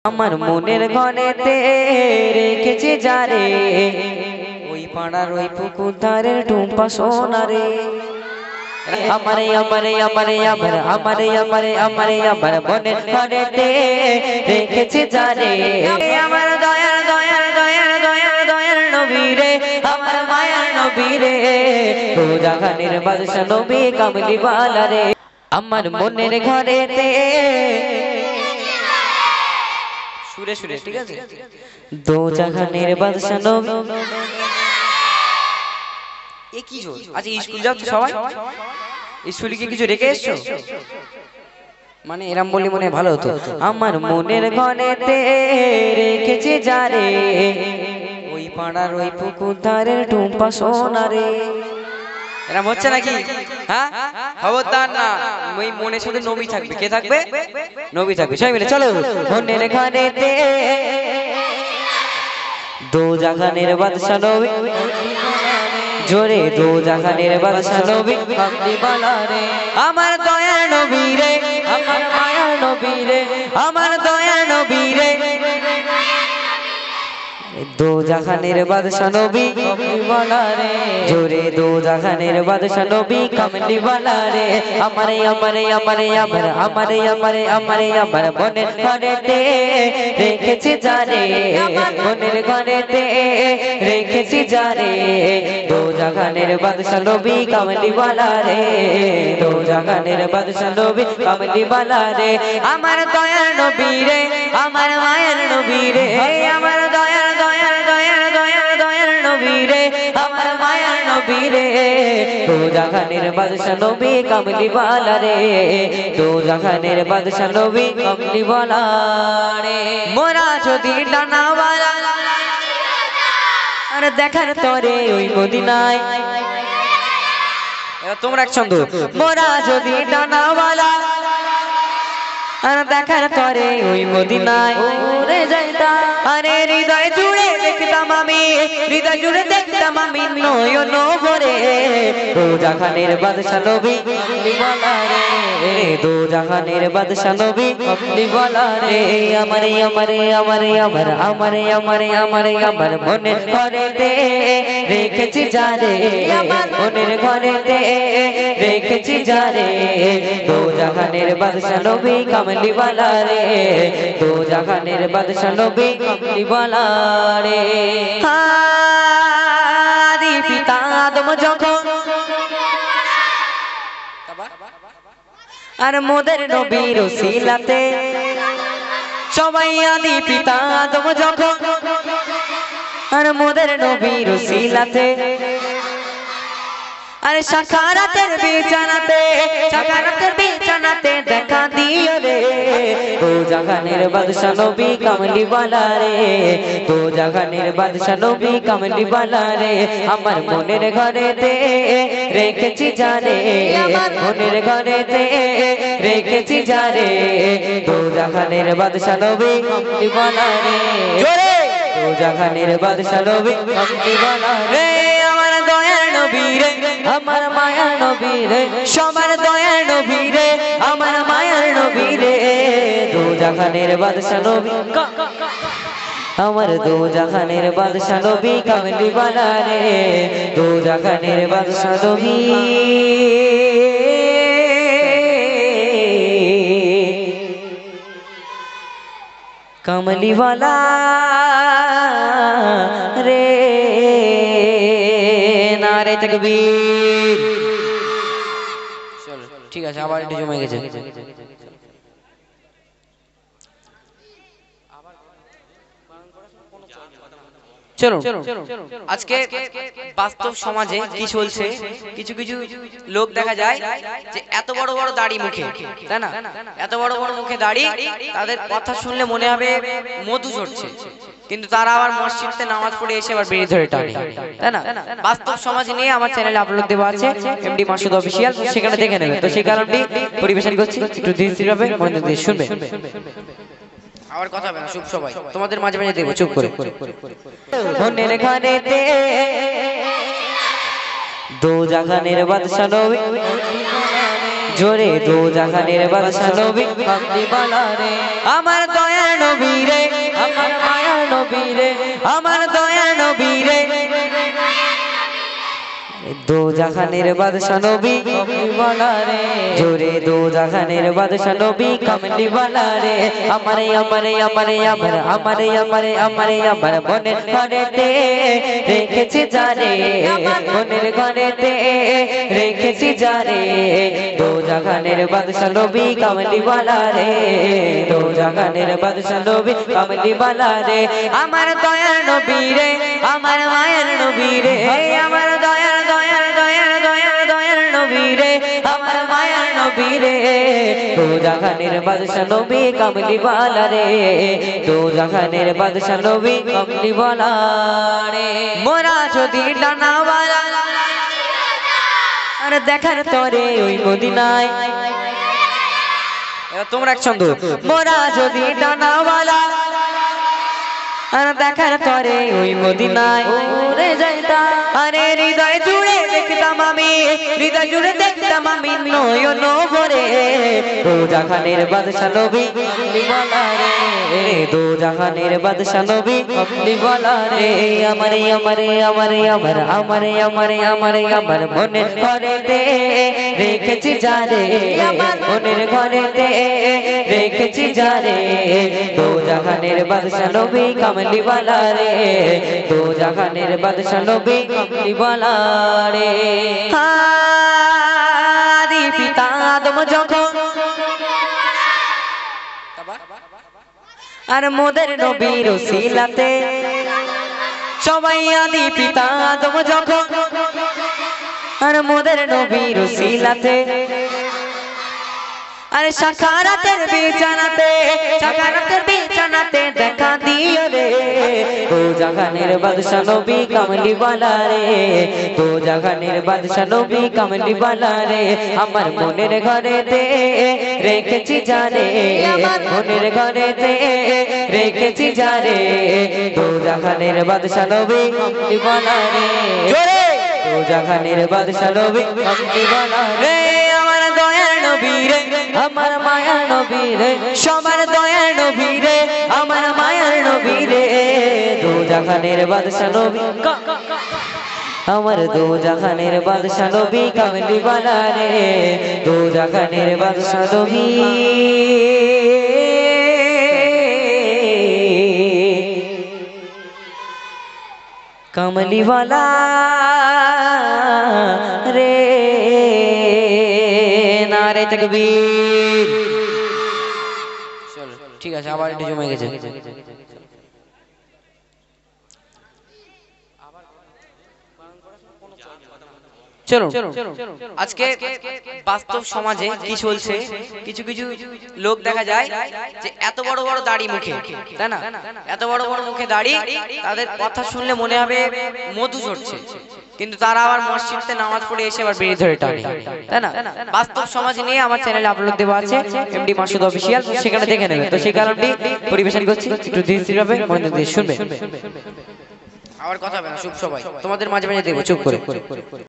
আমার মনের ঘরেতে রেখেছে যারে ওই পাড়ার ওই পুকুর ধারের টুম্পা সোনা রে আমারে আমারে আমারে আমার আমারে আমারে আমারে আমার মনের ঘরেতে রেখেছে যারে আমার দয়ার দয়ার দয়ার দয়ার দয়ার নবী রে আমার মায়ার নবী রে ও জাহানের বাদশা নবী কামলি ওয়ালা রে আমার মনের ঘরেতে সুরে সুরে ঠিক আছে দো জাহানের বাদশা নবী এ কি জোর আচ্ছা স্কুল যাও তো সবাই স্কুলে কি কিছু রেখে এসছো মানে এরম বলি মনে ভালো হতো আমার মনের ঘরেতে রেখেছে যারে ওই পাড়ার ওই পুকুর ধারের টুম্পা সোনা রে এরম হচ্ছে নাকি হ্যাঁ খবরদার না ওই মনের সাথে নবী থাকবে কে থাকবে নবী থাকবে সবাই মিলে চলো মনের ঘরেতে দো জাহানের বাদশা নবী জোরে দো জাহানের বাদশা নবী কামলি ওয়ালা রে আমার দয়ার নবী রে আমার মায়ার নবী রে আমার দয়ার নবী রে দো জাহানের বাদশা নবী কামলি ওয়ালা রে জোরে দো জাহানের বাদশা নবী কামলি ওয়ালা রে আমারে আমারে আমারে আমার আমারে আমারে আমারে আমার মনের ঘরেতে রেখেছি যারে মনের ঘরেতে রেখেছি যারে দো জাহানের বাদশা নবী কামলি ওয়ালা রে দো জাহানের বাদশা নবী কামলি ওয়ালা রে আমার দয়ার নবী রে আমার মায়ের নবী রে আমার দয়ার দয়ার দয়ার দয়ার দয়ার নবী রে আমার মায়ের নবী রে দো জাহানের বাদশা নবী কামলি ওয়ালা রে দো জাহানের বাদশা নবী কামলি ওয়ালা রে মোরা যদি ডানাওয়ালা আর দেখার তরে ওই মদিনায় তোমরা এক ছন্দ মোরা যদি ডানাওয়ালা আর দেখার তরে ওই মদিনায় ওরে যাইতা আরে হৃদয় জুড়ে দেখতাম আমি হৃদয় জুড়ে দেখতাম আমি নয়ন ভরে দো জাহানের বাদশা নবী কামলি ওয়ালা রে দো জাহানের বাদশা নবী কামলি ওয়ালা রে আমারে আমারে আমারে আমার আমারে আমারে আমারে আমার মনের ঘরেতে রেখেছি যারে আমার মনের ঘরেতে রেখেছি যারে দো জাহানের বাদশা নবী কামলি ওয়ালা রে দো জাহানের বাদশা নবী কামলি ওয়ালা রে আদি পিতা আদম যখন আর মোদের নবীর ওসিলাতে সবাই আদি পিতা আদম যখন আর মোদের নবীর ওসিলাতে আরে সাকারাতের বিছানাতে দেখা দিও রে দো জাহানের বাদশা নবী কামলি ওয়ালা রে দো জাহানের বাদশা নবী কামলি ওয়ালা রে আমার মনের ঘরেতে রেখেছি যারে আমার মনের ঘরেতে রেখেছি যারে দো জাহানের বাদশা নবী কামলি ওয়ালা রে জোরে দো জাহানের বাদশা নবী কামলি ওয়ালা রে আমার দয়ার নবী রে আমার মায়ার নবী রে সবার দয়ার নবী রে আমার মায়ার নবী রে দো জাহানের বাদশা নবী আমার দো জাহানের বাদশা নবী কামলি ওয়ালা রে দো জাহানের বাদশা নবী কামলি ওয়ালা রে নারে তাকবীর চলো ঠিক আছে আবার একটু জমে গেছে চলো আজকে বাস্তব সমাজে কি চলছে কিছু কিছু লোক দেখা যায় যে এত বড় বড় দাড়ি মুখে তাই না এত বড় বড় মুখে দাড়ি তাদের কথা শুনলে মনে হবে মধু ঝরছে কিন্তু তারা আবার মসজিদে নামাজ পড়ে এসে আবার বিড়ি ধরে টানে তাই না বাস্তব সমাজ নিয়ে আমার চ্যানেলে আপলোড দেওয়া আছে এমডি মাসুদ অফিশিয়াল সেখানে দেখে নেবে তো সেই কারণে পরিবেশন করছি একটু ধীরে মনোযোগ দিয়ে শুনবে আমার কথা হবে না চুপ সবাই তোমাদের মাঝে মাঝে দেখো চুপ করে মনের ঘরেতে দো জাহানের বাদশা নবী জোরে দো জাহানের বাদশা নবী কামলি ওয়ালা রে আমার দয়ার নবী রে আমার দয়ার নবী রে দো জাহানের বাদশা নবী কমলিওয়ালা রে জোরে দো জাহানের বাদশা নবী কমলিওয়ালা রে আমারে আমারে আমারে আমার আমারে আমারে আমারে আমার মনের ঘরেতে রেখেছি জারে মনের ঘরেতে রেখেছি জারে দো জাহানের বাদশা নবী কমলিওয়ালা রে দো জাহানের বাদশা নবী কমলিওয়ালা রে আমার দয়ার নবী রে আমার মায়ের নবী রে আমার দয়ার আমার মায়ার নবী রে দো জাহানের বাদশা নবী কমলিওয়ালা রে দো জাহানের বাদশা নবী কমলিওয়ালা রে মোরা যদি ডানাওয়ালা আর দেখার তরে ওই মদিনায় তোমরা এক ছন্দ মোরা যদি ডানাওয়ালা আর দেখার তরে ওই মদিনায় উড়ে যাইতাম আরে হৃদয় জুড়ে দেখতাম আমি হৃদয় জুড়ে দেখতাম আমি নয়ন ভরে দো জাহানের বাদশা নবী কমলিওয়ালা রে দো জাহানের বাদশা নবী কমলিওয়ালা রে আমারে আমারে আমারে আমার আমারে আমারে আমারে আমার মনের ঘরেতে রেখেছি জারে আমার মনের ঘরেতে রেখেছি জারে দো জাহানের বাদশা নবী কমলিওয়ালা রে দো জাহানের বাদশা নবী কমলিওয়ালা রে আদি পিতা আদম যখন আর মোদের নবীর ওসিলাতে সবাই আদি পিতা আদম যখন আর মোদের নবীর ওসিলাতে আরে সাকারাতের বিছানাতে দেখা দিও রে দো জাহানের বাদশা নবী কমলিওয়ালা রে দো জাহানের বাদশা নবী কমলিওয়ালা রে আমার মনের ঘরেতে রেখেছি জারে আমার মনের ঘরেতে রেখেছি জারে দো জাহানের বাদশা নবী কমলিওয়ালা রে জোরে দো জাহানের বাদশা নবী কমলিওয়ালা রে আমার দয়ার নবী রে আমার মায়ার নবী রে সবার দয়ার নবী রে আমার মায়ার নবী রে দো জাহানের বাদশা নবী আমার দো জাহানের বাদশা নবী কমলিওয়ালা রে দো জাহানের বাদশা নবী কমলিওয়ালা রে নারে তাকবীর চলো ঠিক আছে আবার একটু জমে গেছে চলো আজকে বাস্তব সমাজে কি চলছে কিছু কিছু লোক দেখা যায় যে এত বড় বড় দাড়ি মুখে তাই না এত বড় বড় মুখে দাড়ি তাদের কথা শুনলে মনে হবে মধু ঝরছে কিন্তু তারা আবার মসজিদে নামাজ পড়ে এসে আবার বেরিয়ে ধরে টানে তাই না বাস্তব সমাজ নিয়ে আমার চ্যানেলে আপলোড দেওয়া আছে এমডি মাসুদ অফিশিয়াল সেখানে দেখে নেবে তো সেই কারণে পরিবেশন করছি একটু ধীরে মনোযোগ দিয়ে শুনবে আবার কথা হবে না চুপ সবাই তোমাদের মাঝে মাঝে দেখবো চুপ করে